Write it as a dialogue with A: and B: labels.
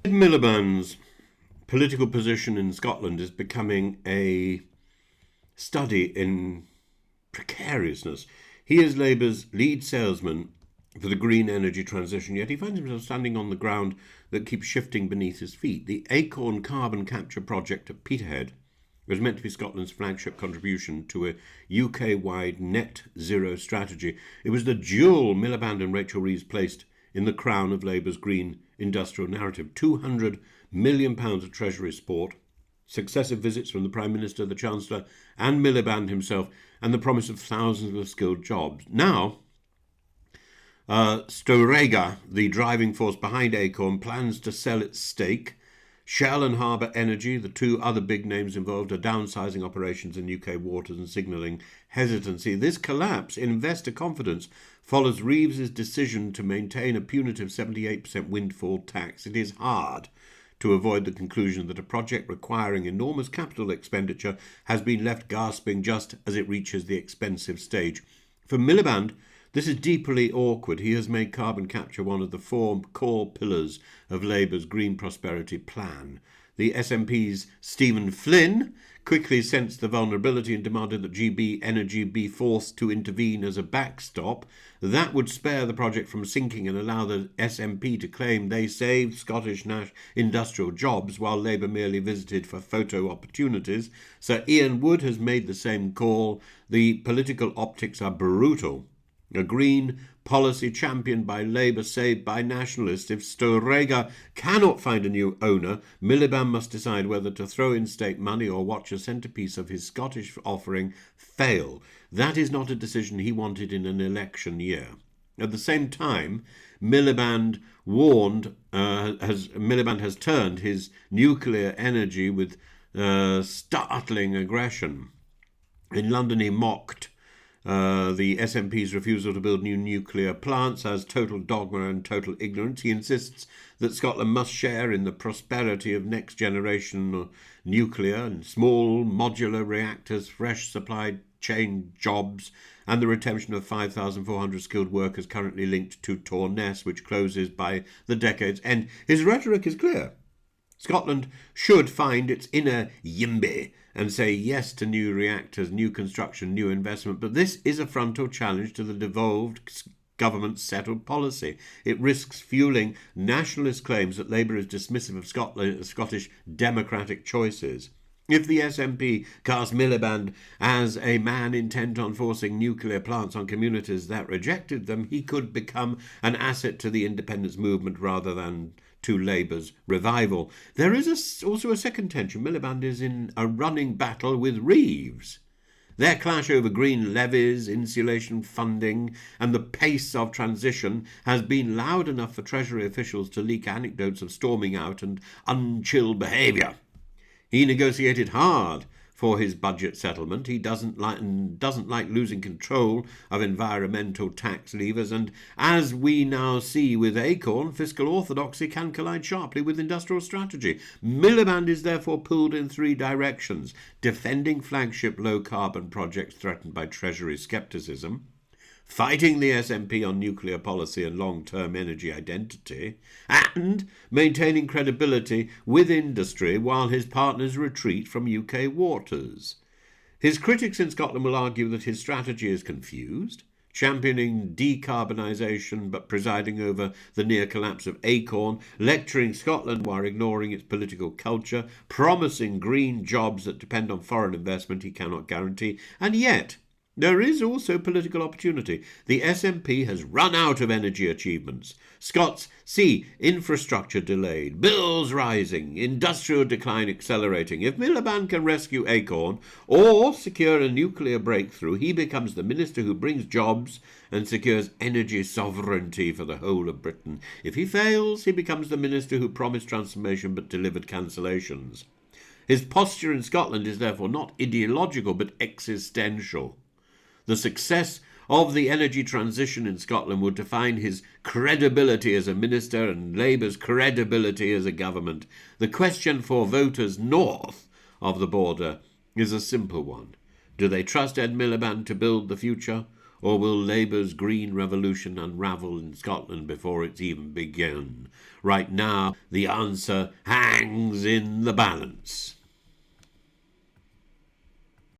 A: Miliband's political position in Scotland is becoming a study in precariousness. He is Labour's lead salesman for the green energy transition, yet he finds himself standing on the ground that keeps shifting beneath his feet. The Acorn carbon capture project at Peterhead was meant to be Scotland's flagship contribution to a UK-wide net zero strategy. It was the jewel Miliband and Rachel Reeves placed in the crown of Labour's green industrial narrative. £200 million of Treasury support, successive visits from the Prime Minister, the Chancellor and Miliband himself, and the promise of thousands of skilled jobs. Now, Storegga, the driving force behind Acorn, plans to sell its stake. Shell and Harbour Energy, the two other big names involved, are downsizing operations in UK waters and signalling hesitancy. This collapse in investor confidence follows Reeves' decision to maintain a punitive 78% windfall tax. It is hard to avoid the conclusion that a project requiring enormous capital expenditure has been left gasping just as it reaches the expensive stage. For Miliband, this is deeply awkward. He has made carbon capture one of the four core pillars of Labour's Green Prosperity Plan. The SNP's Stephen Flynn quickly sensed the vulnerability and demanded that GB Energy be forced to intervene as a backstop. That would spare the project from sinking and allow the SNP to claim they saved Scottish industrial jobs while Labour merely visited for photo opportunities. Sir Ian Wood has made the same call. The political optics are brutal. A green policy championed by Labour, saved by nationalists. If Storegga cannot find a new owner, Miliband must decide whether to throw in state money or watch a centrepiece of his Scottish offering fail. That is not a decision he wanted in an election year. At the same time, Miliband has turned his nuclear energy with startling aggression. In London, he mocked the SNP's refusal to build new nuclear plants as total dogma and total ignorance. He insists that Scotland must share in the prosperity of next generation nuclear and small modular reactors, fresh supply chain jobs, and the retention of 5,400 skilled workers currently linked to Torness, which closes by the decade's end. His rhetoric is clear. Scotland should find its inner Yimby and say yes to new reactors, new construction, new investment. But this is a frontal challenge to the devolved government's settled policy. It risks fueling nationalist claims that Labour is dismissive of Scottish democratic choices. If the SNP cast Miliband as a man intent on forcing nuclear plants on communities that rejected them, he could become an asset to the independence movement rather than to Labour's revival. There is also a second tension. Miliband is in a running battle with Reeves. Their clash over green levies, insulation funding, and the pace of transition has been loud enough for Treasury officials to leak anecdotes of storming out and unchilled behaviour. He negotiated hard for his budget settlement. He doesn't like losing control of environmental tax levers, and as we now see with Acorn, fiscal orthodoxy can collide sharply with industrial strategy. Miliband is therefore pulled in three directions: defending flagship low-carbon projects threatened by Treasury scepticism, fighting the SNP on nuclear policy and long-term energy identity, and maintaining credibility with industry while his partners retreat from UK waters. His critics in Scotland will argue that his strategy is confused, championing decarbonisation but presiding over the near collapse of Acorn, lecturing Scotland while ignoring its political culture, promising green jobs that depend on foreign investment he cannot guarantee, and yet there is also political opportunity. The SNP has run out of energy achievements. Scots see infrastructure delayed, bills rising, industrial decline accelerating. If Miliband can rescue Acorn or secure a nuclear breakthrough, he becomes the minister who brings jobs and secures energy sovereignty for the whole of Britain. If he fails, he becomes the minister who promised transformation but delivered cancellations. His posture in Scotland is therefore not ideological but existential. The success of the energy transition in Scotland would define his credibility as a minister and Labour's credibility as a government. The question for voters north of the border is a simple one. Do they trust Ed Miliband to build the future, Or will Labour's green revolution unravel in Scotland before it's even begun? Right now, the answer hangs in the balance.